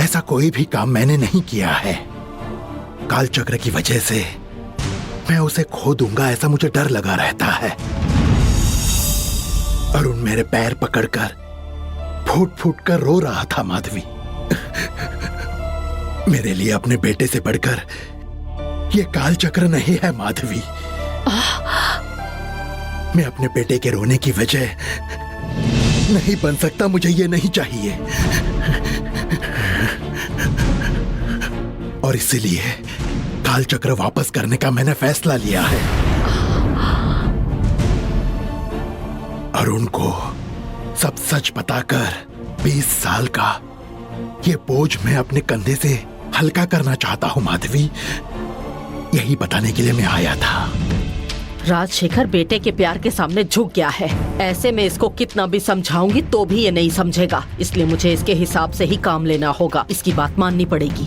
ऐसा कोई भी काम मैंने नहीं किया है। काल चक्र की वजह से मैं उसे खो दूंगा ऐसा मुझे डर लगा रहता है। अरुण मेरे पैर पकड़कर फूट फूट कर रो रहा था माधवी। मेरे लिए अपने बेटे से बढ़कर ये काल चक्र नहीं है माधवी। मैं अपने बेटे के रोने की वजह नहीं बन सकता, मुझे ये नहीं चाहिए। और इसीलिए काल चक्र वापस करने का मैंने फैसला लिया है। अरुण को सब सच बताकर 20 साल का ये बोझ मैं अपने कंधे से हल्का करना चाहता हूं माधवी। यही बताने के लिए मैं आया था। राजशेखर बेटे के प्यार के सामने झुक गया है। ऐसे में इसको कितना भी समझाऊंगी तो भी ये नहीं समझेगा, इसलिए मुझे इसके हिसाब से ही काम लेना होगा। इसकी बात माननी पड़ेगी।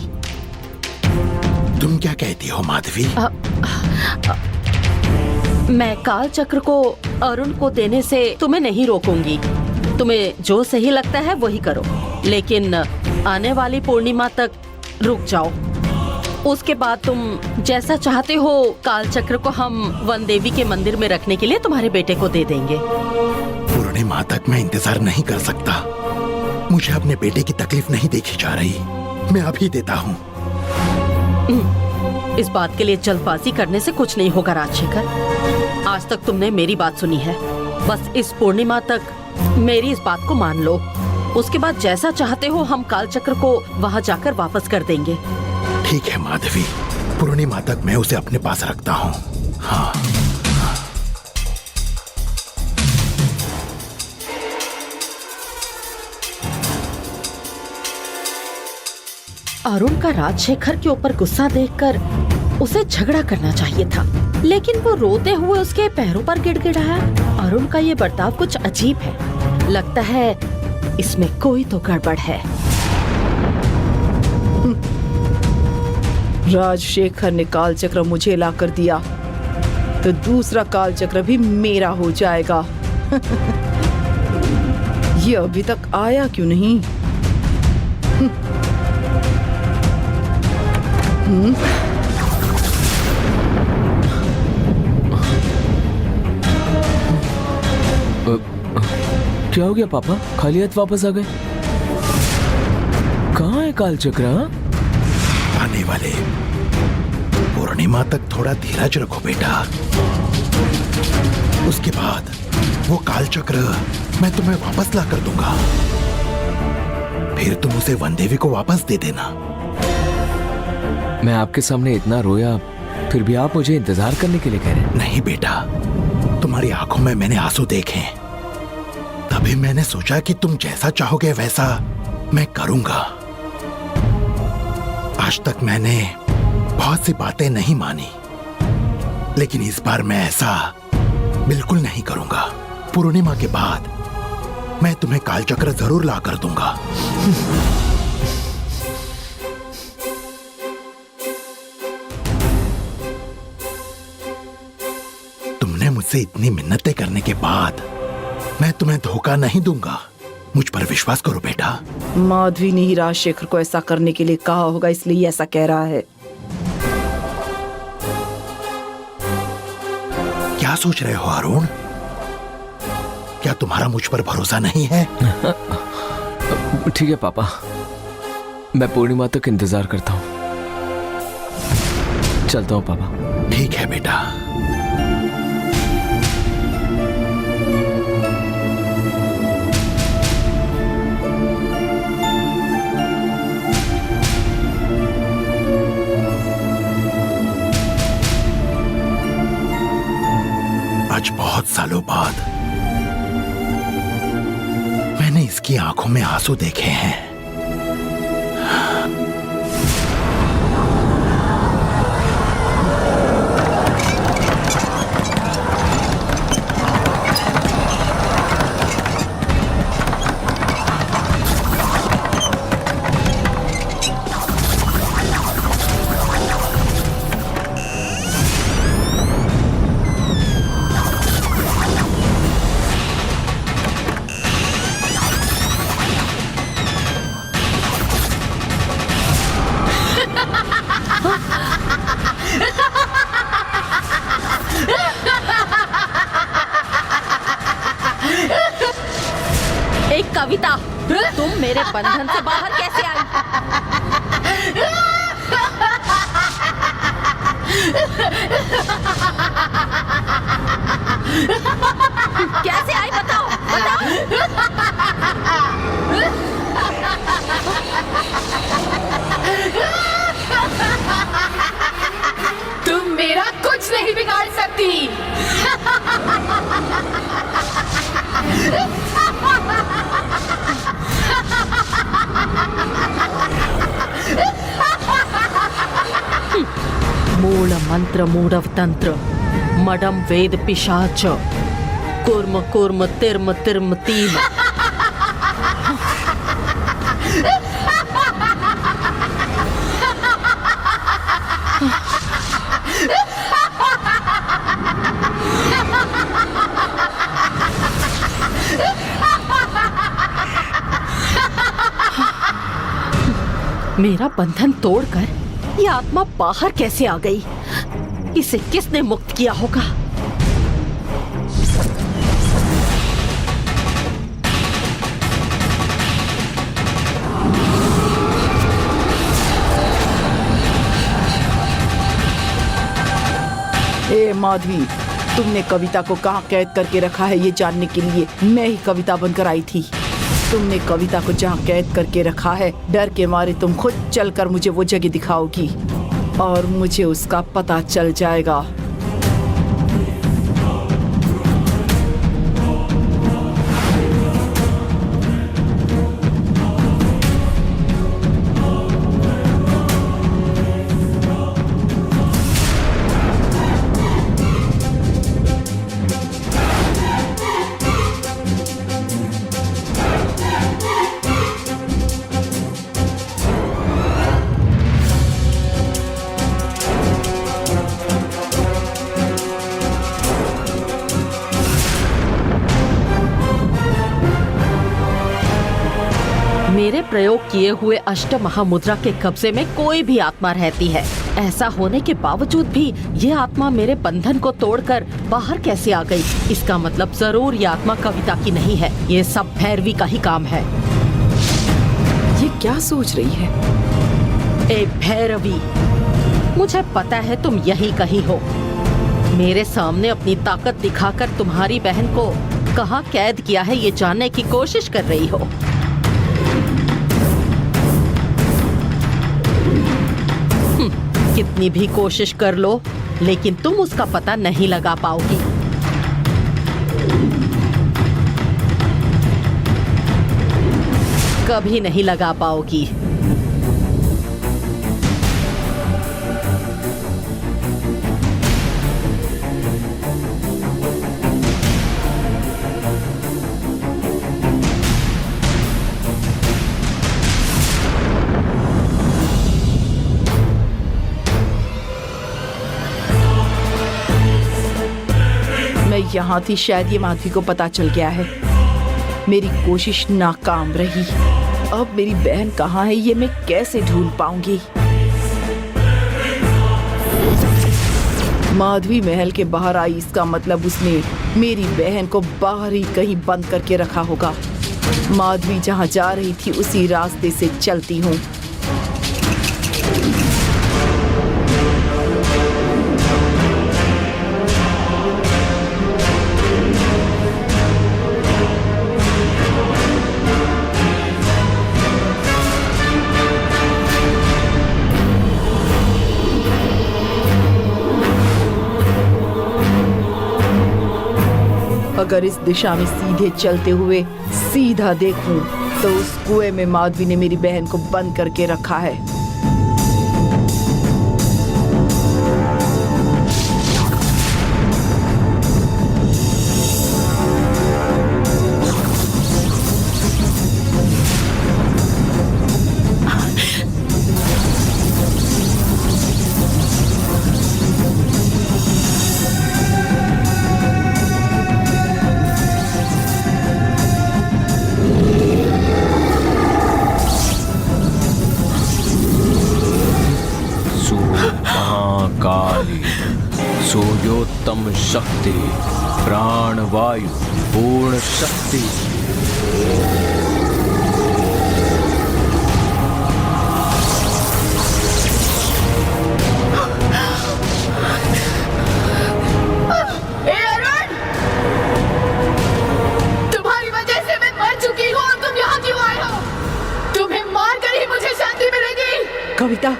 तुम क्या कहती हो माधवी? मैं काल चक्र को अरुण को देने से तुम्हें नहीं रोकूंगी। तुम्हें जो सही लगता है वही करो, लेकिन आने वाली पूर्णिमा तक रुक जाओ। उसके बाद तुम जैसा चाहते हो काल चक्र को हम वन देवी के मंदिर में रखने के लिए तुम्हारे बेटे को दे देंगे। पूर्णिमा तक मैं इंतजार नहीं कर सकता। मुझे अपने बेटे की तकलीफ नहीं देखी जा रही। मैं अभी देता हूँ। इस बात के लिए जल्दबाजी करने से कुछ नहीं होगा राजशेखर। आज तक तुमने मेरी बात सुनी है, बस इस पूर्णिमा तक मेरी इस बात को मान लो। उसके बाद जैसा चाहते हो हम काल चक्र को वहाँ जाकर वापस कर देंगे। ठीक है माधवी, पूर्णिमा तक मैं उसे अपने पास रखता हूँ। हाँ। अरुण का राजशेखर के ऊपर गुस्सा देखकर उसे झगड़ा करना चाहिए था, लेकिन वो रोते हुए उसके पैरों पर गिड़गिड़ाया। अरुण का ये बर्ताव कुछ अजीब है। लगता है इसमें कोई तो गड़बड़ है। राजशेखर ने काल चक्र मुझे लाकर दिया तो दूसरा काल चक्र भी मेरा हो जाएगा। ये अभी तक आया क्यों नहीं? क्या हो गया पापा? खाली हाथ वापस आ गए? कहाँ है काल चक्र? आने वाले पूर्णिमा तक थोड़ा धीरज रखो बेटा। उसके बाद वो काल चक्र मैं तुम्हें वापस ला कर दूंगा। फिर तुम उसे वन देवी को वापस दे देना। मैं आपके सामने इतना रोया, फिर भी आप मुझे इंतजार करने के लिए कह रहे हैं? नहीं बेटा, तुम्हारी आंखों में मैंने आंसू देखे, तभी मैंने सोचा कि तुम जैसा चाहोगे वैसा मैं करूंगा। आज तक मैंने बहुत सी बातें नहीं मानी, लेकिन इस बार मैं ऐसा बिल्कुल नहीं करूंगा। पूर्णिमा के बाद मैं तुम्हें काल चक्र जरूर ला कर दूंगा। तुमने मुझसे इतनी मिन्नतें करने के बाद मैं तुम्हें धोखा नहीं दूंगा। मुझ पर विश्वास करो बेटा। माधवी ने ही राजशेखर को ऐसा करने के लिए कहा होगा, इसलिए ऐसा कह रहा है। क्या सोच रहे हो अरुण? क्या तुम्हारा मुझ पर भरोसा नहीं है? ठीक है पापा, मैं पूर्णिमा तक इंतजार करता हूँ। चलता हूँ पापा। ठीक है बेटा। आज बहुत सालों बाद मैंने इसकी आंखों में आंसू देखे हैं। बंधन से बाहर कैसे आई? कैसे आई बताओ, बताओ। तुम मेरा कुछ नहीं बिगाड़ सकती। मूल मंत्र मूढ़व तंत्र मडम वेद पिशाच कुर्म कुर्म तिर्म तिर्म तीम। मेरा बंधन तोड़कर ये आत्मा बाहर कैसे आ गई? इसे किसने मुक्त किया होगा? ए माधवी, तुमने कविता को कहाँ कैद करके रखा है ये जानने के लिए मैं ही कविता बनकर आई थी। तुमने कविता को जहाँ कैद करके रखा है, डर के मारे तुम खुद चलकर मुझे वो जगह दिखाओगी और मुझे उसका पता चल जाएगा। मेरे प्रयोग किए हुए अष्ट महामुद्रा के कब्जे में कोई भी आत्मा रहती है। ऐसा होने के बावजूद भी ये आत्मा मेरे बंधन को तोड़कर बाहर कैसे आ गई? इसका मतलब जरूर ये आत्मा कविता की नहीं है। ये सब भैरवी का ही काम है। ये क्या सोच रही है? ए भैरवी, मुझे पता है तुम यही कहीं हो। मेरे सामने अपनी ताकत दिखाकर तुम्हारी बहन को कहाँ कैद किया है ये जानने की कोशिश कर रही हो। कितनी भी कोशिश कर लो, लेकिन तुम उसका पता नहीं लगा पाओगी। कभी नहीं लगा पाओगी। मैं यहाँ थी, शायद ये माधवी को पता चल गया है। मेरी कोशिश नाकाम रही। अब मेरी बहन कहाँ है ये मैं कैसे ढूंढ पाऊंगी? माधवी महल के बाहर आई, इसका मतलब उसने मेरी बहन को बाहर ही कहीं बंद करके रखा होगा। माधवी जहाँ जा रही थी उसी रास्ते से चलती हूँ। अगर इस दिशा में सीधे चलते हुए सीधा देखूं तो उस कुएं में माधवी ने मेरी बहन को बंद करके रखा है। सूर्योत्तम शक्ति प्राणवायु पूर्ण शक्ति। कविता,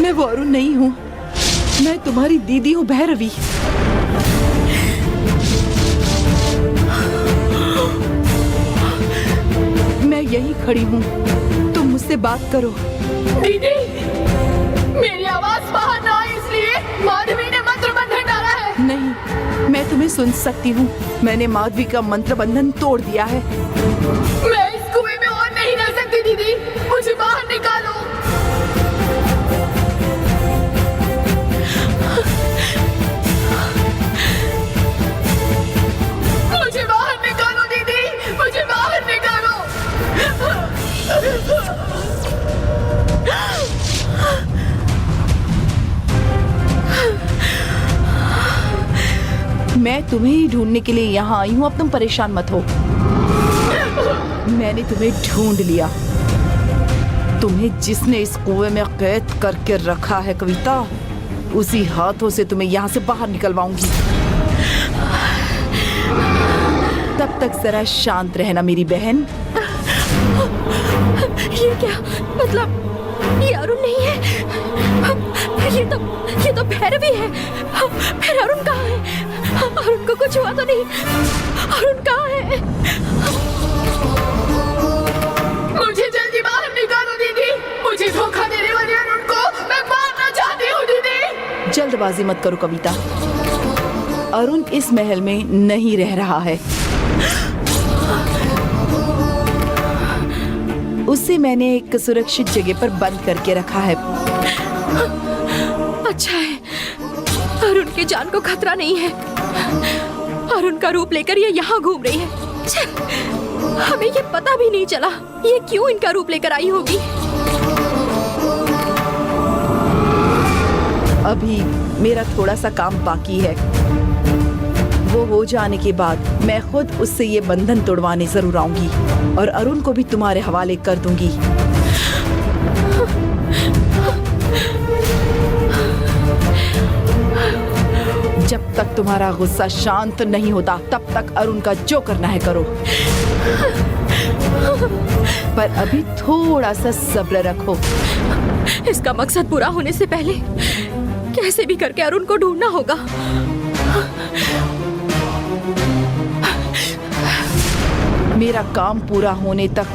मैं वो अरुण नहीं हूँ। मैं तुम्हारी दीदी हूँ भैरवी। मैं यहीं खड़ी हूँ, तुम मुझसे बात करो। दीदी, मेरी आवाज बाहर ना आए इसलिए माधवी ने मंत्र बंधन डाला है। नहीं, मैं तुम्हें सुन सकती हूँ। मैंने माधवी का मंत्र बंधन तोड़ दिया है। मैं इस कुएं में और नहीं रह सकती दीदी, मुझे बाहर निकालो। मुझे बाहर निकालो दीदी, मुझे बाहर निकालो। मैं तुम्हें ही ढूंढने के लिए यहाँ आई हूँ, अब तुम परेशान मत हो। मैंने तुम्हें ढूंढ लिया। तुम्हें जिसने इस कुएं में कैद करके रखा है कविता, उसी हाथों से तुम्हें यहाँ से बाहर निकलवाऊंगी। तब तक जरा शांत रहना मेरी बहन। ये क्या मतलब? ये अरुण नहीं है, ये तो भैरवी है। फिर अरुण कहाँ है? अरुण को कुछ हुआ तो नहीं? अरुण कहाँ है? मुझे जल्दी बाहर निकालो दीदी, मुझे धोखा देने वाले अरुण को मैं मारना चाहती हूँ दीदी। जल्दबाजी मत करो कविता, अरुण इस महल में नहीं रह रहा है। उसे मैंने एक सुरक्षित जगह पर बंद करके रखा है। अच्छा है, अरुण की जान को खतरा नहीं है। अरुण का रूप लेकर ये यहाँ घूम रही है। छे, हमें ये पता भी नहीं चला ये क्यों इनका रूप लेकर आई होगी। अभी मेरा थोड़ा सा काम बाकी है, वो हो जाने के बाद मैं खुद उससे ये बंधन तोड़वाने जरूर आऊंगी और अरुण को भी तुम्हारे हवाले कर दूंगी। जब तक तुम्हारा गुस्सा शांत नहीं होता तब तक अरुण का जो करना है करो, पर अभी थोड़ा सा सब्र रखो। इसका मकसद पूरा होने से पहले कैसे भी करके अरुण को ढूंढना होगा। मेरा काम पूरा होने तक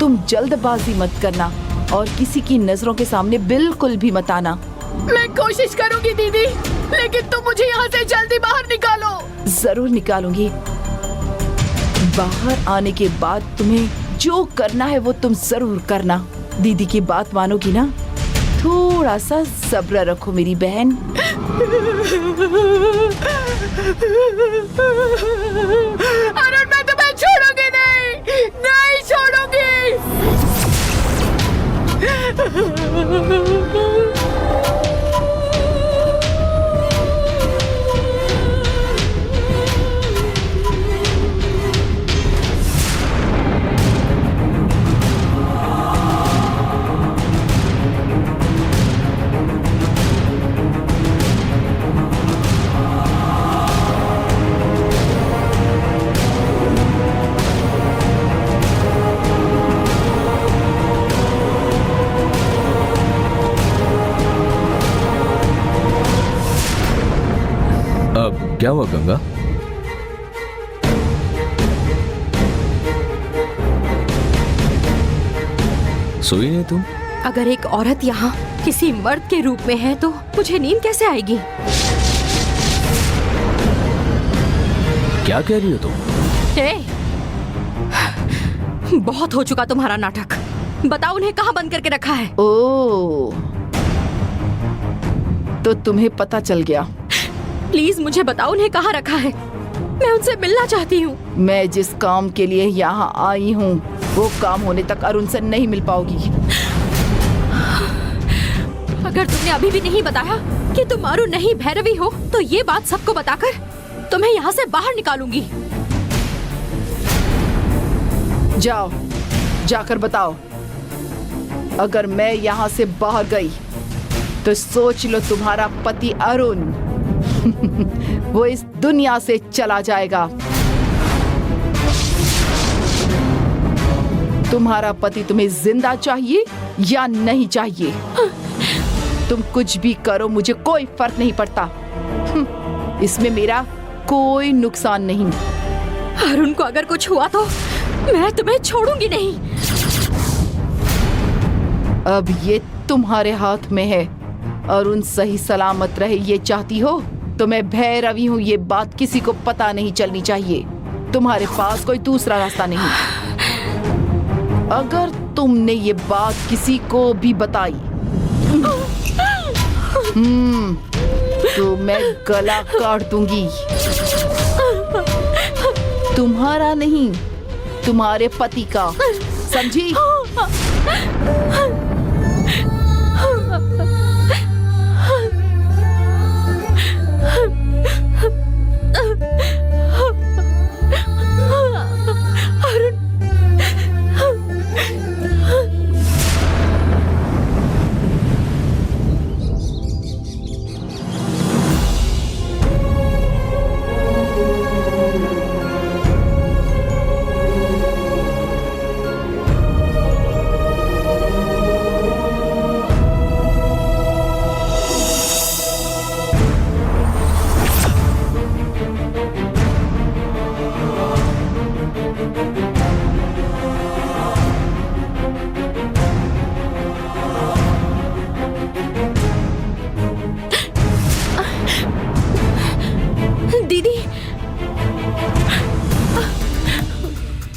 तुम जल्दबाजी मत करना और किसी की नजरों के सामने बिल्कुल भी मत आना। मैं कोशिश करूंगी दीदी, लेकिन तुम मुझे यहाँ से जल्दी बाहर निकालो। जरूर निकालूंगी। बाहर आने के बाद तुम्हें जो करना है वो तुम जरूर करना। दीदी की बात मानोगी ना? थोड़ा सा सब्र रखो मेरी बहन। अरुण, मैं तुम्हें छोड़ूंगी नहीं, नहीं छोड़ूंगी। अब क्या हुआ गंगा? सोई नहीं तुम? अगर एक औरत यहाँ किसी मर्द के रूप में है तो मुझे नींद कैसे आएगी? क्या कह रही हो तुम? बहुत हो चुका तुम्हारा नाटक। बताओ उन्हें कहाँ बंद करके रखा है? ओ, तो तुम्हें पता चल गया। प्लीज मुझे बताओ उन्हें कहाँ रखा है, मैं उनसे मिलना चाहती हूँ। मैं जिस काम के लिए यहाँ आई हूँ वो काम होने तक अरुण से नहीं मिल पाओगी। अगर तुमने अभी भी नहीं बताया कि तुम अरुण नहीं भैरवी हो तो ये बात सबको बताकर तुम्हें यहाँ से बाहर निकालूंगी। जाओ, जाकर बताओ। अगर मैं यहाँ से बाहर गई तो सोच लो तुम्हारा पति अरुण वो इस दुनिया से चला जाएगा। तुम्हारा पति तुम्हें जिंदा चाहिए या नहीं चाहिए? तुम कुछ भी करो, मुझे कोई फर्क नहीं पड़ता। इसमें मेरा कोई नुकसान नहीं। अरुण को अगर कुछ हुआ तो मैं तुम्हें छोड़ूंगी नहीं। अब ये तुम्हारे हाथ में है। अरुण सही सलामत रहे ये चाहती हो तो मैं भैरवी हूँ, ये बात किसी को पता नहीं चलनी चाहिए। तुम्हारे पास कोई दूसरा रास्ता नहीं। अगर तुमने ये बात किसी को भी बताई तो मैं गला काट दूंगी। तुम्हारा नहीं, तुम्हारे पति का, समझी?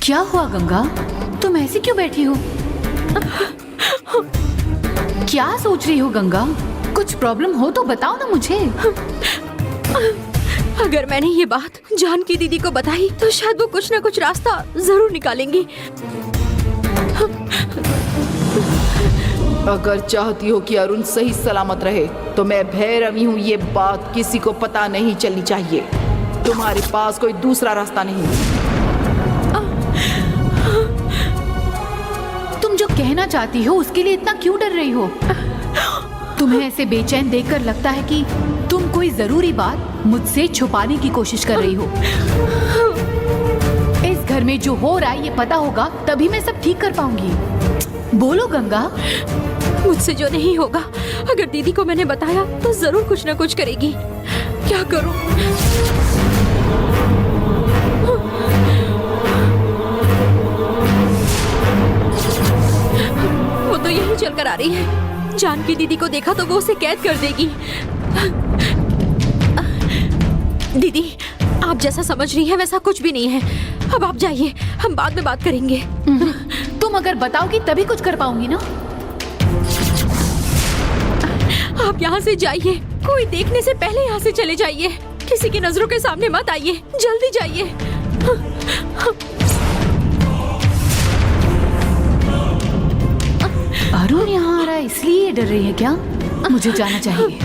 क्या हुआ गंगा, तुम ऐसे क्यों बैठी हो? क्या सोच रही हो गंगा? कुछ प्रॉब्लम हो तो बताओ ना मुझे। अगर मैंने ये बात जानकी दीदी को बताई तो शायद वो कुछ ना कुछ रास्ता जरूर निकालेंगी। अगर चाहती हो कि अरुण सही सलामत रहे तो मैं भैरवी हूँ, ये बात किसी को पता नहीं चलनी चाहिए। तुम्हारे पास कोई दूसरा रास्ता नहीं। तुम जो कहना चाहती हो उसके लिए इतना क्यों डर रही हो? तुम्हें ऐसे बेचैन देखकर लगता है कि तुम कोई जरूरी बात मुझसे छुपाने की कोशिश कर रही हो। इस घर में जो हो रहा है ये पता होगा तभी मैं सब ठीक कर पाऊंगी। बोलो गंगा। मुझसे जो नहीं होगा, अगर दीदी को मैंने बताया तो जरूर कुछ ना कुछ करेगी। क्या करूं? वो तो यही चलकर आ रही है। जानकी दीदी को देखा तो वो उसे कैद कर देगी। दीदी, आप जैसा समझ रही हैं वैसा कुछ भी नहीं है। अब आप जाइए, हम बाद में बात करेंगे। तुम अगर बताओगी तभी कुछ कर पाऊंगी ना। आप यहाँ से जाइए, कोई देखने से पहले यहाँ से चले जाइए। किसी की नजरों के सामने मत आइए, जल्दी जाइए। अरुण यहाँ आ रहा है इसलिए डर रही है क्या? मुझे जाना चाहिए।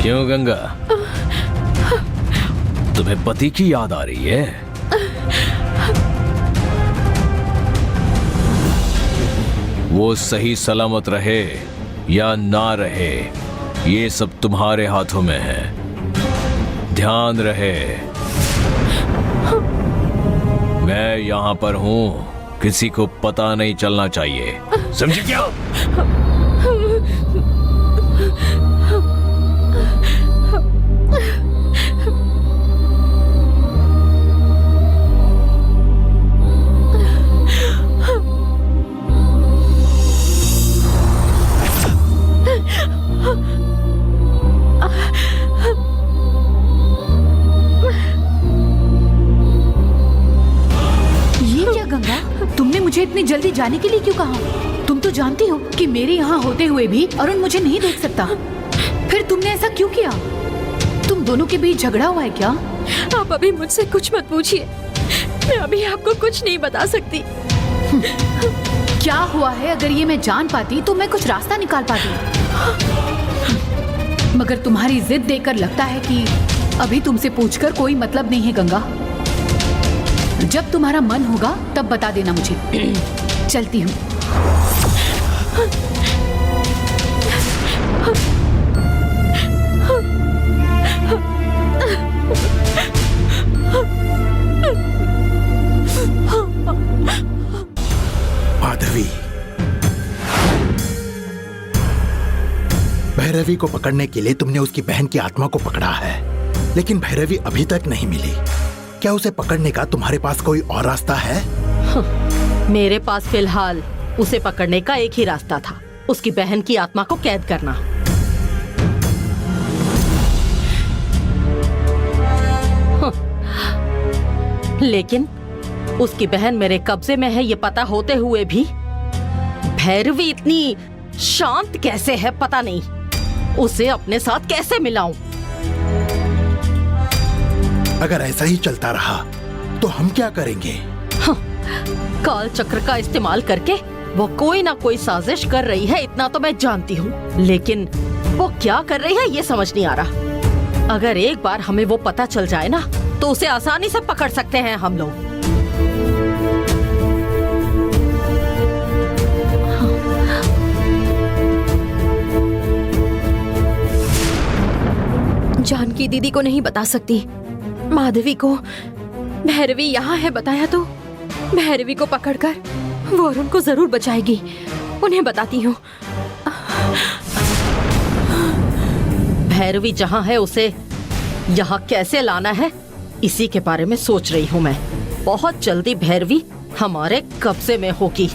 क्यों गंगा, तुम्हें पति की याद आ रही है? वो सही सलामत रहे या ना रहे, ये सब तुम्हारे हाथों में है। ध्यान रहे, मैं यहां पर हूं, किसी को पता नहीं चलना चाहिए, समझे क्या? मुझे इतनी जल्दी जाने के लिए क्यों कहा? तुम तो जानती हो कि मेरे यहाँ होते हुए भी अरुण मुझे नहीं देख सकता। फिर तुमने ऐसा क्यों किया? तुम दोनों के बीच झगड़ा हुआ है क्या? आप अभी मुझसे कुछ मत पूछिए, मैं अभी आपको कुछ नहीं बता सकती। क्या हुआ है अगर ये मैं जान पाती तो मैं कुछ रास्ता निकाल पाती, मगर तुम्हारी जिद देखकर लगता है कि अभी तुमसे पूछकर कोई मतलब नहीं है गंगा। जब तुम्हारा मन होगा तब बता देना मुझे। चलती हूँ। माधवी, भैरवी को पकड़ने के लिए तुमने उसकी बहन की आत्मा को पकड़ा है, लेकिन भैरवी अभी तक नहीं मिली। क्या उसे पकड़ने का तुम्हारे पास कोई और रास्ता है? मेरे पास फिलहाल उसे पकड़ने का एक ही रास्ता था, उसकी बहन की आत्मा को कैद करना। लेकिन उसकी बहन मेरे कब्जे में है ये पता होते हुए भी भैरवी इतनी शांत कैसे है पता नहीं। उसे अपने साथ कैसे मिलाऊं? अगर ऐसा ही चलता रहा तो हम क्या करेंगे? काल चक्र का इस्तेमाल करके वो कोई ना कोई साजिश कर रही है, इतना तो मैं जानती हूँ, लेकिन वो क्या कर रही है ये समझ नहीं आ रहा। अगर एक बार हमें वो पता चल जाए ना तो उसे आसानी से पकड़ सकते हैं हम लोग। जानकी दीदी को नहीं बता सकती, माधवी को भैरवी यहाँ है बताया तो भैरवी को पकड़कर वो अरुण को जरूर बचाएगी। उन्हें बताती हूँ। भैरवी जहाँ है उसे यहाँ कैसे लाना है इसी के बारे में सोच रही हूँ मैं। बहुत जल्दी भैरवी हमारे कब्जे में होगी।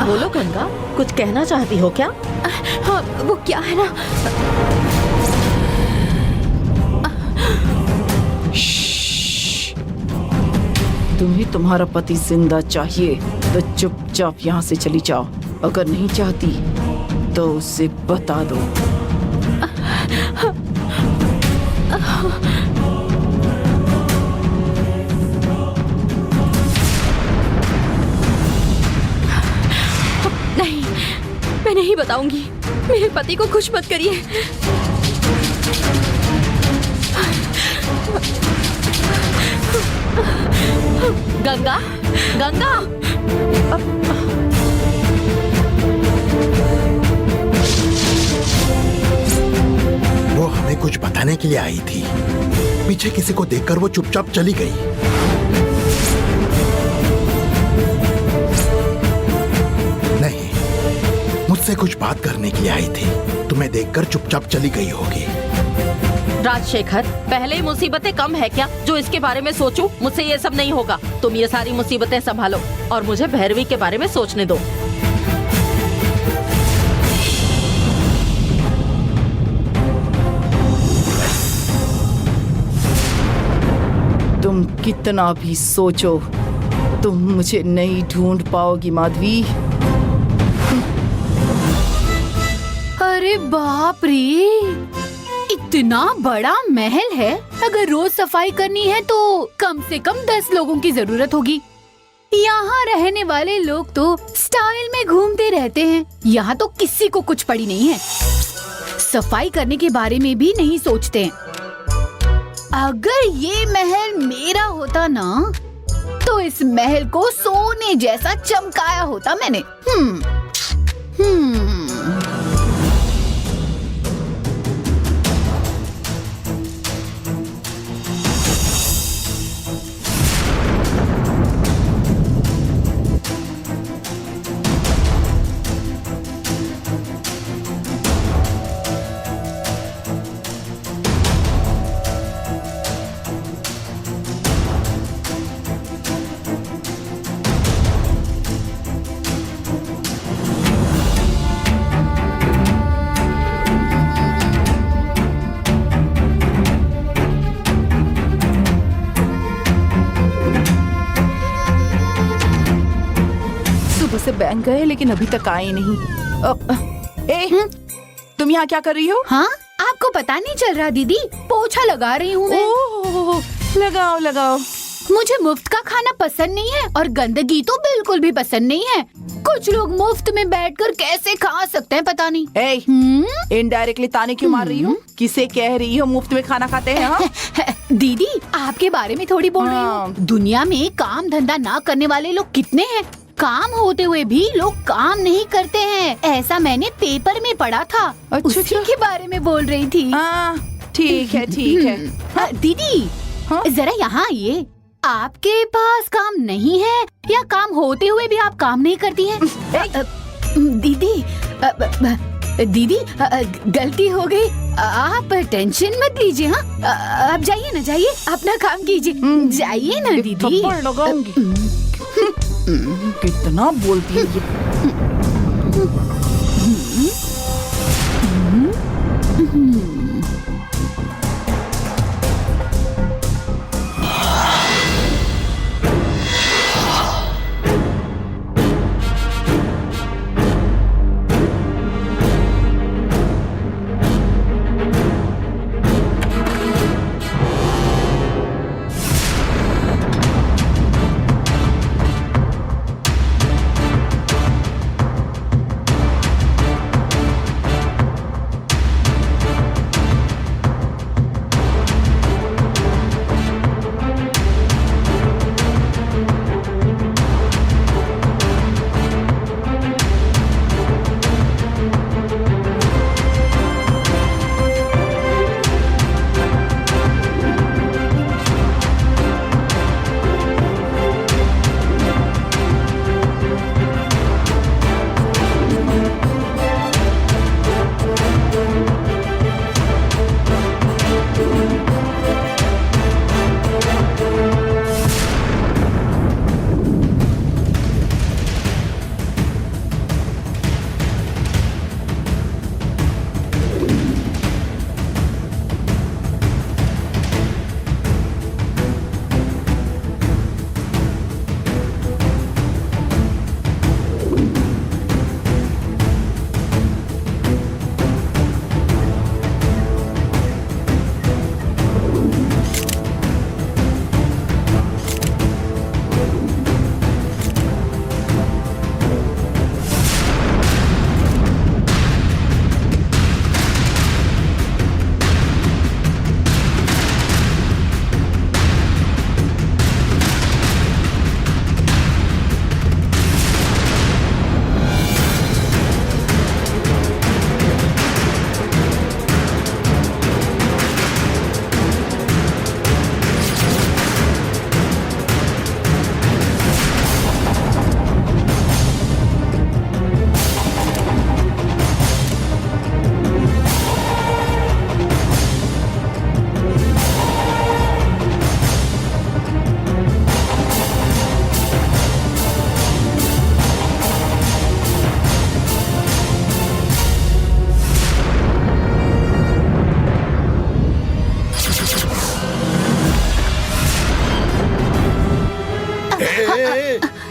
बोलो गंगा, कुछ कहना चाहती हो क्या? हाँ, वो क्या है ना, तुम्हें तुम्हारा पति जिंदा चाहिए तो चुपचाप यहाँ से चली जाओ। अगर नहीं चाहती तो उसे बता दो। नहीं, मैं नहीं बताऊंगी। मेरे पति को कुछ मत करिए। गंगा, गंगा, वो हमें कुछ बताने के लिए आई थी। पीछे किसी को देखकर वो चुपचाप चली गई। नहीं, मुझसे कुछ बात करने के लिए आई थी। तुम्हें देखकर चुपचाप चली गई होगी। राजशेखर, पहले ही मुसीबतें कम है क्या जो इसके बारे में सोचूं? मुझसे ये सब नहीं होगा। तुम ये सारी मुसीबतें संभालो और मुझे भैरवी के बारे में सोचने दो। तुम कितना भी सोचो तुम मुझे नहीं ढूंढ पाओगी माधवी। अरे बाप रे, इतना बड़ा महल है। अगर रोज सफाई करनी है तो कम से कम 10 लोगों की जरूरत होगी। यहाँ रहने वाले लोग तो स्टाइल में घूमते रहते हैं, यहाँ तो किसी को कुछ पड़ी नहीं है। सफाई करने के बारे में भी नहीं सोचते हैं। अगर ये महल मेरा होता ना तो इस महल को सोने जैसा चमकाया होता मैंने। से बैंक गए लेकिन अभी तक आए नहीं। तुम यहाँ क्या कर रही हो? हाँ, आपको पता नहीं चल रहा दीदी, पोछा लगा रही हूँ मैं। ओह, लगाओ लगाओ। मुझे मुफ्त का खाना पसंद नहीं है और गंदगी तो बिल्कुल भी पसंद नहीं है। कुछ लोग मुफ्त में बैठकर कैसे खा सकते हैं पता नहीं। इनडायरेक्टली ताने क्यों मार रही हो? किसे कह रही हो मुफ्त में खाना खाते हैं? हाँ? दीदी आपके बारे में थोड़ी बोल रही हूँ। दुनिया में काम धंधा ना करने वाले लोग कितने हैं। काम होते हुए भी लोग काम नहीं करते हैं, ऐसा मैंने पेपर में पढ़ा था। अच्छा, उसी के बारे में बोल रही थी। ठीक है ठीक है। दीदी जरा यहाँ आइए। आपके पास काम नहीं है या काम होते हुए भी आप काम नहीं करती हैं? दीदी गलती हो गई, आप टेंशन मत लीजिए। हाँ आप जाइए ना, जाइए अपना काम कीजिए, जाइए ना दीदी। थप्पड़ लगाऊंगी। कितना बोलती है ये।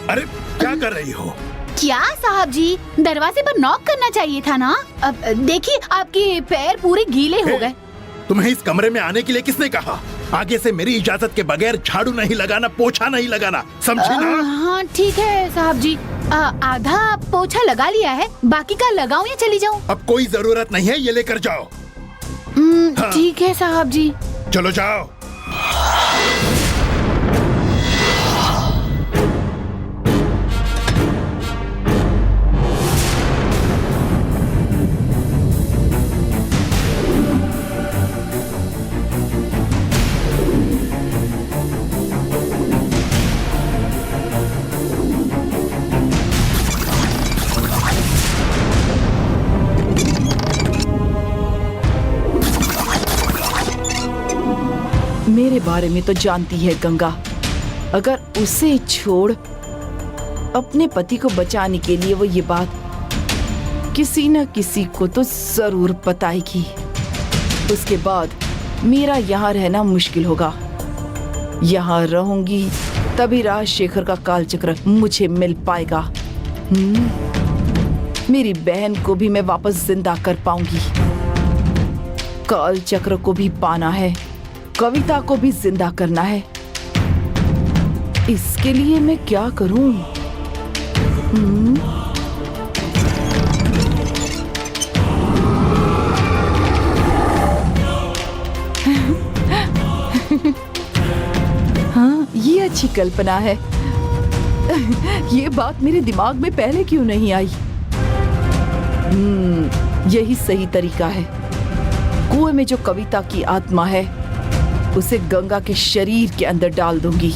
अरे क्या कर रही हो? क्या साहब जी, दरवाजे पर नॉक करना चाहिए था ना। अब देखिए आपके पैर पूरे गीले हो गए। तुम्हें इस कमरे में आने के लिए किसने कहा? आगे से मेरी इजाजत के बगैर झाड़ू नहीं लगाना, पोछा नहीं लगाना, समझी ना? हाँ ठीक है साहब जी, आधा पोछा लगा लिया है, बाकी का लगाऊं या चली जाऊं? अब कोई जरूरत नहीं है, ये लेकर जाओ। ठीक है साहब जी। चलो जाओ। मेरे बारे में तो जानती है गंगा, अगर उसे छोड़ अपने पति को बचाने के लिए वो ये बात किसी न किसी को तो जरूर बताएगी। उसके बाद मेरा यहाँ रहना मुश्किल होगा। यहाँ रहूंगी तभी राजशेखर का कालचक्र मुझे मिल पाएगा। मेरी बहन को भी मैं वापस जिंदा कर पाऊंगी। काल चक्र को भी पाना है, कविता को भी जिंदा करना है। इसके लिए मैं क्या करूं? हाँ, ये अच्छी कल्पना है। ये बात मेरे दिमाग में पहले क्यों नहीं आई? यही सही तरीका है। कुएं में जो कविता की आत्मा है उसे गंगा के शरीर के अंदर डाल दूंगी।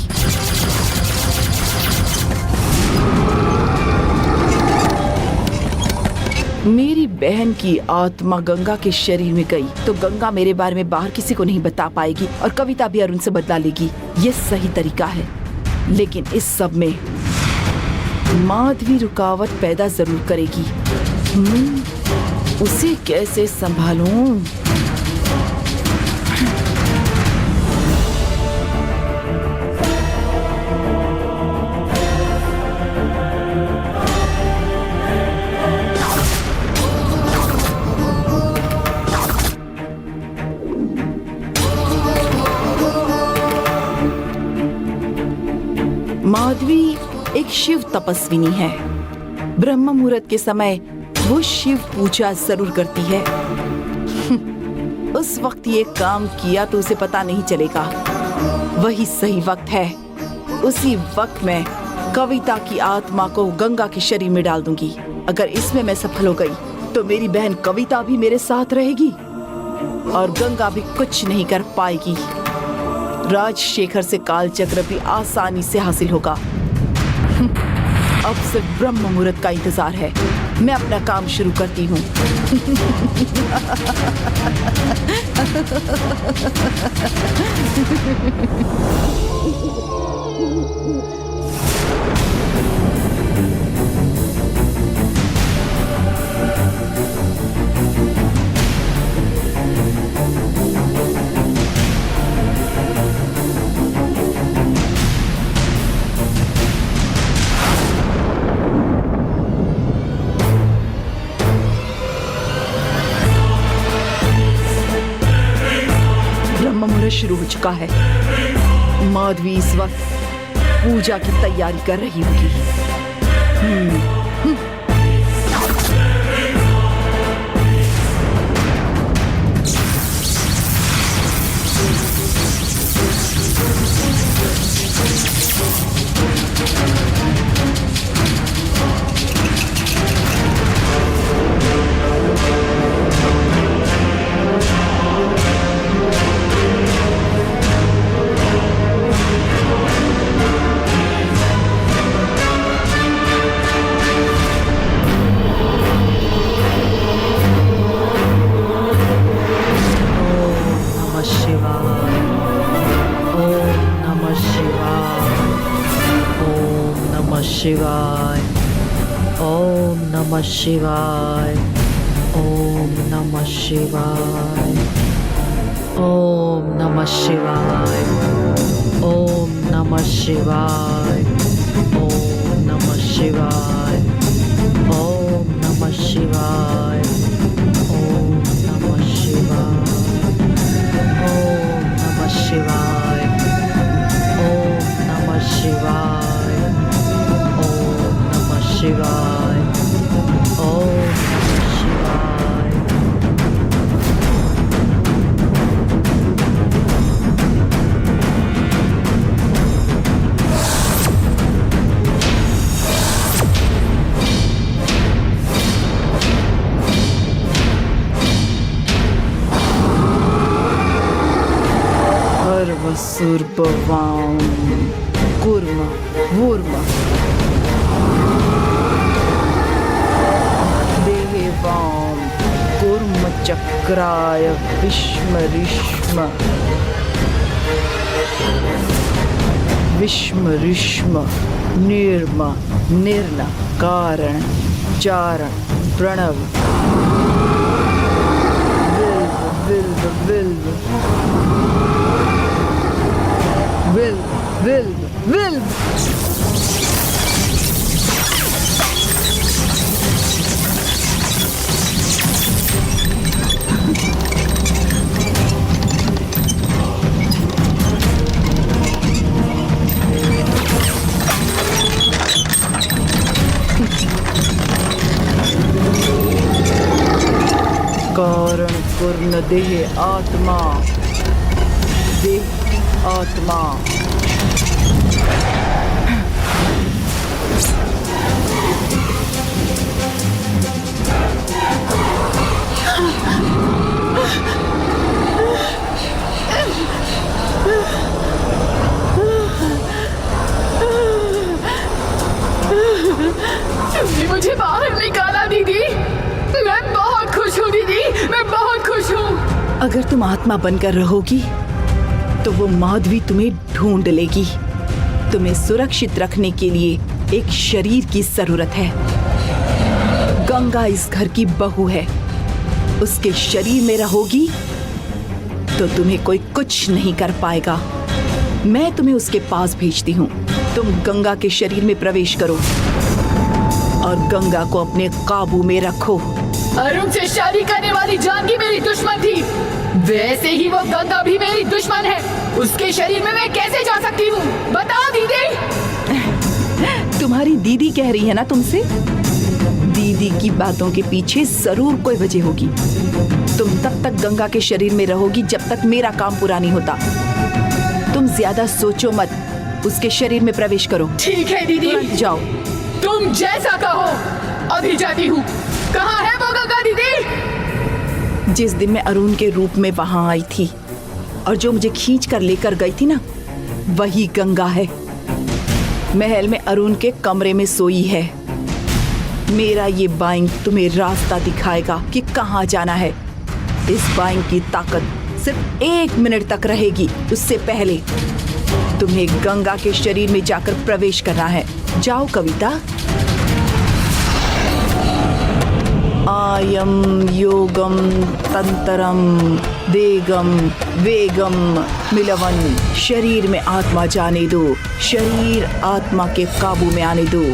मेरी बहन की आत्मा गंगा के शरीर में गई तो गंगा मेरे बारे में बाहर किसी को नहीं बता पाएगी और कविता भी अरुण से बदला लेगी। ये सही तरीका है, लेकिन इस सब में माधवी रुकावट पैदा जरूर करेगी। उसे कैसे संभालूं? माधवी एक शिव तपस्विनी है। ब्रह्म मुहूर्त के समय वो शिव पूजा जरूर करती है। उस वक्त ये काम किया तो उसे पता नहीं चलेगा। वही सही वक्त है। उसी वक्त मैं कविता की आत्मा को गंगा के शरीर में डाल दूंगी। अगर इसमें मैं सफल हो गई तो मेरी बहन कविता भी मेरे साथ रहेगी और गंगा भी कुछ नहीं कर पाएगी। राजशेखर से काल चक्र भी आसानी से हासिल होगा। अब सिर्फ ब्रह्म मुहूर्त का इंतजार है। मैं अपना काम शुरू करती हूँ। शुरू हो चुका है। माधवी इस वक्त पूजा की तैयारी कर रही होगी। शिवाय ओम नमः शिवाय ओम नमः शिवाय ओम नमः शिवाय ओम नमः शिवाय ओम नमः शिवाय ओम नमः शिवाय ओम नमः शिवाय ओम नमः शिवाय ओम नमः शिवाय शिवाय ओम नमः शिवाय। सर्वसुर्भवां कुर्म वूर्म देवां कुर्म चक्राय विश्मरिष्म विश्मरिष्म निर्म निर्न कारण चारण प्रणव विल्व विल्व विल्व विल्व विल्व विल्व। पूर्ण देह आत्मा, देह आत्मा। तुमने मुझे बाहर निकाला दीदी। मैं बहुत खुश हूँ दीदी, मैं बहुत खुश हूँ। अगर तुम आत्मा बनकर रहोगी तो वो माधवी तुम्हें ढूंढ लेगी। तुम्हें सुरक्षित रखने के लिए एक शरीर की जरूरत है। गंगा इस घर की बहू है, उसके शरीर में रहोगी तो तुम्हें कोई कुछ नहीं कर पाएगा। मैं तुम्हें उसके पास भेजती हूँ। तुम गंगा के शरीर में प्रवेश करो और गंगा को अपने काबू में रखो। अरुण से शादी करने वाली जानकी मेरी दुश्मन थी, वैसे ही वो गंगा भी मेरी दुश्मन है। उसके शरीर में मैं कैसे जा सकती हूँ, बताओ दीदी। तुम्हारी दीदी कह रही है ना तुमसे। दीदी की बातों के पीछे जरूर कोई वजह होगी। तुम तब तक गंगा के शरीर में रहोगी जब तक मेरा काम पूरा नहीं होता। तुम ज्यादा सोचो मत, उसके शरीर में प्रवेश करो। ठीक है दीदी, तुरंत जाओ। तुम जैसा कहो, अभी जाती हूँ। कहाँ है वो गंगा दीदी? जिस दिन मैं अरुण के रूप में वहां आई थी और जो मुझे खींच कर लेकर गई थी ना, वही गंगा है। महल में अरुण के कमरे में सोई है। मेरा ये बाइंग तुम्हें रास्ता दिखाएगा कि कहाँ जाना है। इस बाइंग की ताकत सिर्फ 1 मिनट तक रहेगी। उससे पहले तुम्हें गंगा के शरीर में जाकर प्रवेश करना है। जाओ कविता। आयम योगम तंतरम देगम वेगम मिलवन। शरीर में आत्मा जाने दो, शरीर आत्मा के काबू में आने दो।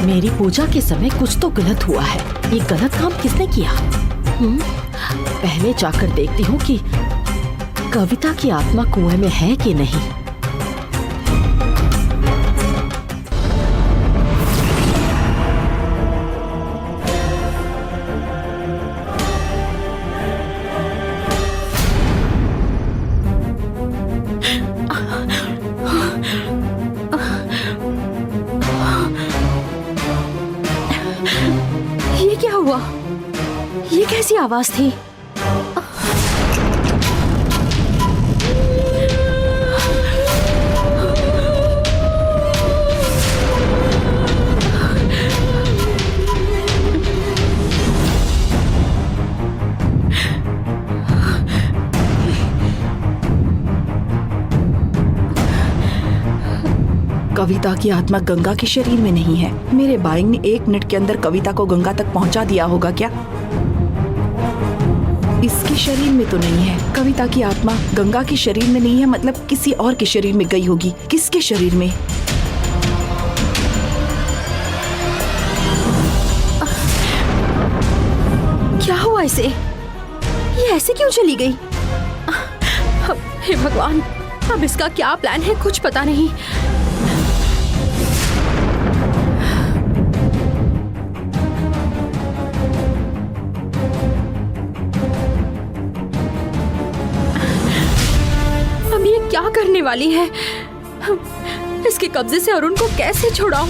मेरी पूजा के समय कुछ तो गलत हुआ है। ये गलत काम किसने किया? पहले जाकर देखती हूँ कि कविता की आत्मा कुएं में है कि नहीं। ये क्या हुआ? ये कैसी आवाज थी? कविता की आत्मा गंगा के शरीर में नहीं है। मेरे भाई ने 1 मिनट के अंदर कविता को गंगा तक पहुंचा दिया होगा क्या? इसके शरीर में तो नहीं है। कविता की आत्मा गंगा के शरीर में नहीं है, मतलब किसी और के शरीर में गई होगी। किसके शरीर में? क्या हुआ इसे? ये ऐसे क्यों चली गई? हे भगवान, अब इसका क्या प्लान है कुछ पता नहीं। अब ये क्या करने वाली है? इसके कब्जे से अरुण को कैसे छुड़ाऊं?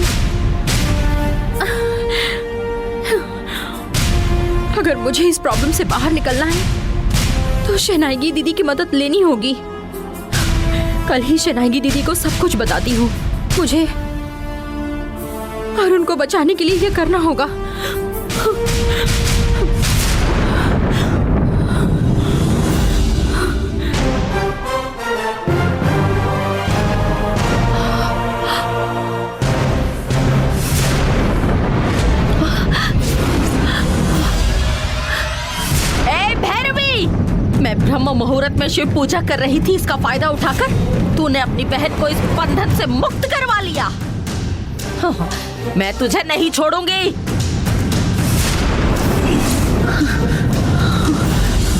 अगर मुझे इस प्रॉब्लम से बाहर निकलना है तो शहनाई दीदी की मदद लेनी होगी। कल ही शहनाई दीदी को सब कुछ बताती हूँ। मुझे अरुण को बचाने के लिए ये करना होगा। मैं ब्रह्म मुहूर्त में शिव पूजा कर रही थी, इसका फायदा उठाकर तूने अपनी बहन को इस बंधन से मुक्त करवा लिया। मैं तुझे नहीं छोड़ूंगी।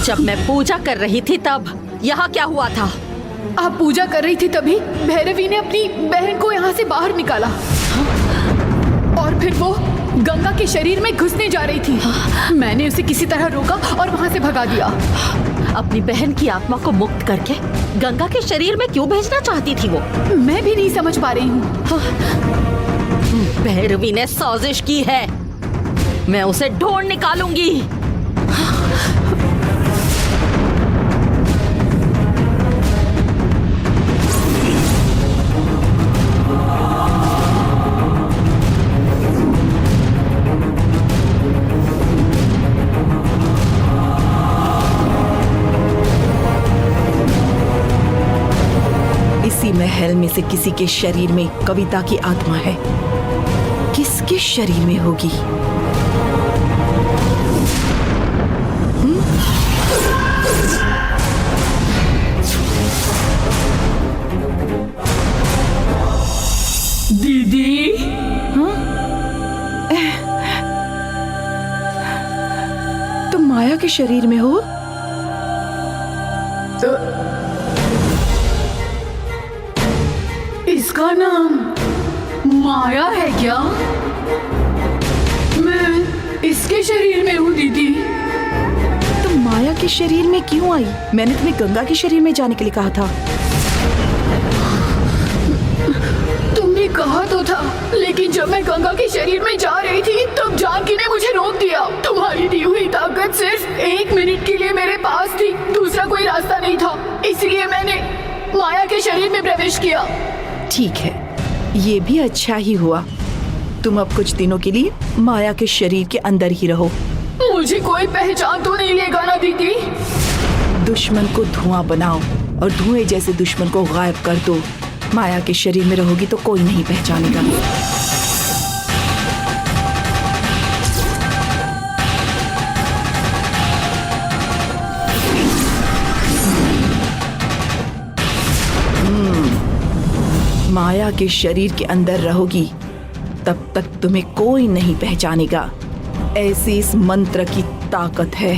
जब मैं पूजा कर रही थी तब यहाँ क्या हुआ था? आप पूजा कर रही थी तभी भैरवी ने अपनी बहन को यहाँ से बाहर निकाला और फिर वो गंगा के शरीर में घुसने जा रही थी। मैंने उसे किसी तरह रोका और वहाँ से भगा दिया। अपनी बहन की आत्मा को मुक्त करके गंगा के शरीर में क्यों भेजना चाहती थी वो? मैं भी नहीं समझ पा रही हूँ। भैरवी ने साजिश की है। मैं उसे ढूंढ निकालूंगी। इसी महल में से किसी के शरीर में कविता की आत्मा है। किसके शरीर में होगी? दीदी, तुम माया के शरीर में हो? इसका नाम माया है क्या? मैं इसके शरीर में हूँ दीदी। तुम माया के शरीर में क्यों आई? मैंने तुम्हें गंगा के शरीर में जाने के लिए कहा था। तुमने कहा तो था, लेकिन जब मैं गंगा के शरीर में जा रही थी तब जानकी ने मुझे रोक दिया। तुम्हारी दी हुई ताकत सिर्फ 1 मिनट के लिए मेरे पास थी, दूसरा कोई रास्ता नहीं था, इसलिए मैंने माया के शरीर में प्रवेश किया। ठीक है, ये भी अच्छा ही हुआ। तुम अब कुछ दिनों के लिए माया के शरीर के अंदर ही रहो। मुझे कोई पहचान तो नहीं लेगा ना दीदी? दुश्मन को धुआं बनाओ और धुएं जैसे दुश्मन को गायब कर दो। माया के शरीर में रहोगी तो कोई नहीं पहचानेगा। माया के शरीर के अंदर रहोगी तब तक तुम्हें कोई नहीं पहचानेगा। ऐसी इस मंत्र की ताकत है।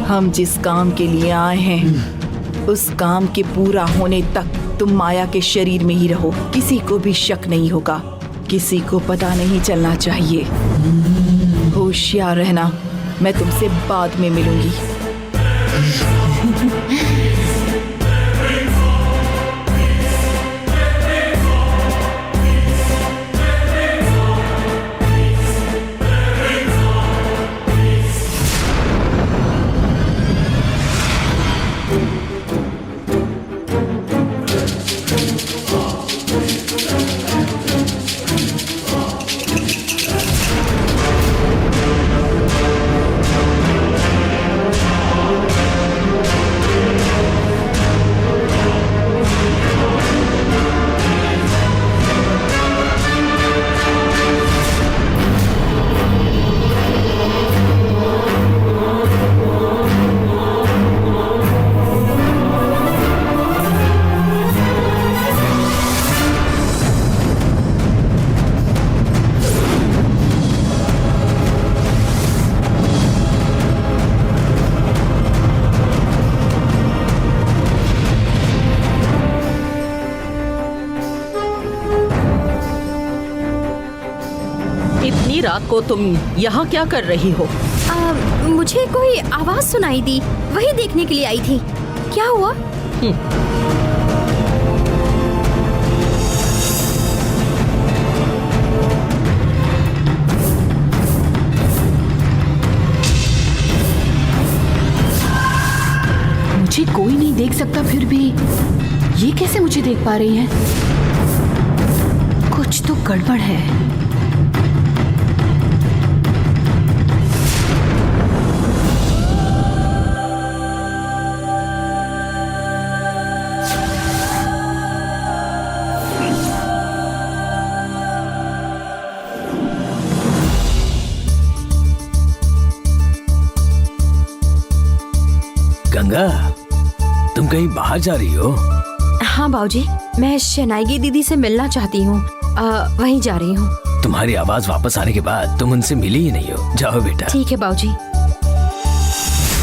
हम जिस काम के लिए आए हैं उस काम के पूरा होने तक तुम माया के शरीर में ही रहो। किसी को भी शक नहीं होगा, किसी को पता नहीं चलना चाहिए। होशियार रहना, मैं तुमसे बाद में मिलूंगी। इतनी रात को तुम यहाँ क्या कर रही हो? मुझे कोई आवाज सुनाई दी, वही देखने के लिए आई थी। क्या हुआ? मुझे कोई नहीं देख सकता, फिर भी ये कैसे मुझे देख पा रही हैं? कुछ तो गड़बड़ है। गंगा, तुम कहीं बाहर जा रही हो? हाँ बाबूजी, मैं शहनाई दीदी से मिलना चाहती हूँ, वहीं जा रही हूँ। तुम्हारी आवाज वापस आने के बाद तुम उनसे मिली ही नहीं हो। जाओ बेटा। ठीक है बाबूजी।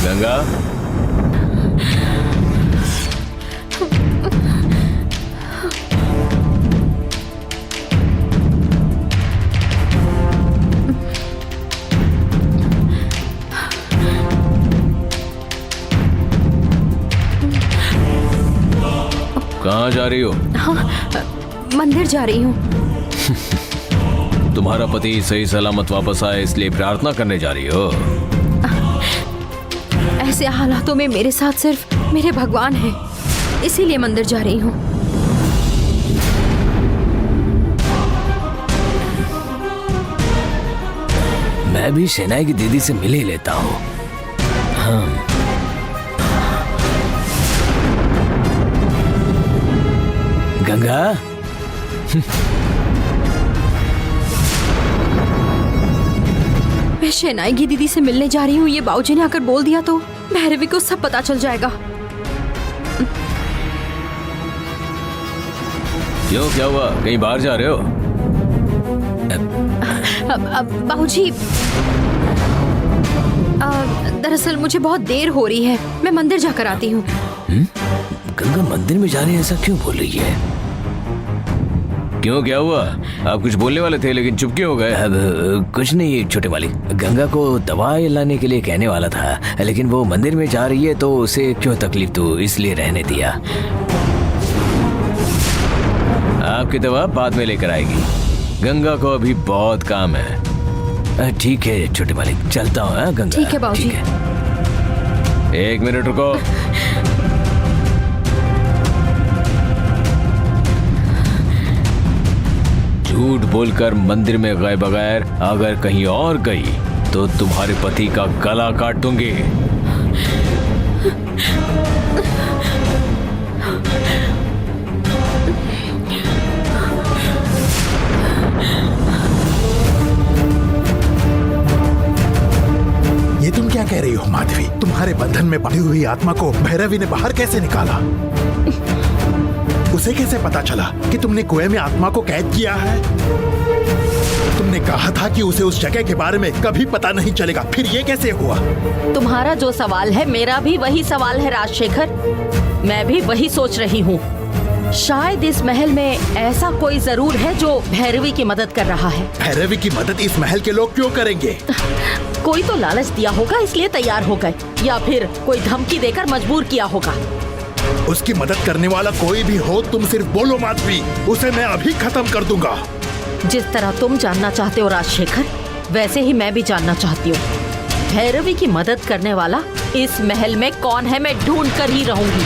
गंगा, कहाँ जा रही हो? हाँ, मंदिर जा रही हूँ। तुम्हारा पति सही सलामत वापस आए इसलिए प्रार्थना करने जा रही हो? ऐसे हालातों में मेरे साथ सिर्फ मेरे भगवान हैं, इसीलिए मंदिर जा रही हूँ। मैं भी शहनाई की दीदी से मिल ही लेता हूँ। हाँ। गंगा, मैं शहनाई की दीदी से मिलने जा रही हूँ, ये बाबूजी ने आकर बोल दिया तो भैरवी को सब पता चल जाएगा। क्यों, क्या हुआ? कहीं बाहर जा रहे हो? बाबूजी, दरअसल मुझे बहुत देर हो रही है, मैं मंदिर जाकर आती हूँ। गंगा मंदिर में जा रही है, ऐसा क्यों बोल रही है? क्यों, क्या हुआ? आप कुछ बोलने वाले थे लेकिन चुप क्यों हो गए? अब कुछ नहीं छोटे मालिक, गंगा को दवाई लाने के लिए कहने वाला था, लेकिन वो मंदिर में जा रही है तो उसे क्यों तकलीफ दो, इसलिए रहने दिया। आपकी दवा बाद में लेकर आएगी, गंगा को अभी बहुत काम है। ठीक है छोटे मालिक, चलता हूँ। गंगा, ठीक है बाबूजी। एक मिनट रुको। झूठ बोलकर मंदिर में गए बगैर अगर कहीं और गई तो तुम्हारे पति का गला काट दूंगी। ये तुम क्या कह रही हो माधवी? तुम्हारे बंधन में बंधी हुई आत्मा को भैरवी ने बाहर कैसे निकाला? उसे कैसे पता चला कि तुमने कुएं में आत्मा को कैद किया है? तुमने कहा था कि उसे उस जगह के बारे में कभी पता नहीं चलेगा, फिर ये कैसे हुआ? तुम्हारा जो सवाल है मेरा भी वही सवाल है राजशेखर, मैं भी वही सोच रही हूँ। शायद इस महल में ऐसा कोई जरूर है जो भैरवी की मदद कर रहा है। भैरवी की मदद इस महल के लोग क्यों करेंगे? कोई तो लालच दिया होगा इसलिए तैयार हो गए, या फिर कोई धमकी देकर मजबूर किया होगा। उसकी मदद करने वाला कोई भी हो, तुम सिर्फ बोलो माधवी, उसे मैं अभी खत्म कर दूंगा। जिस तरह तुम जानना चाहते हो राजशेखर, वैसे ही मैं भी जानना चाहती हूँ भैरवी की मदद करने वाला इस महल में कौन है। मैं ढूंढ कर ही रहूंगी।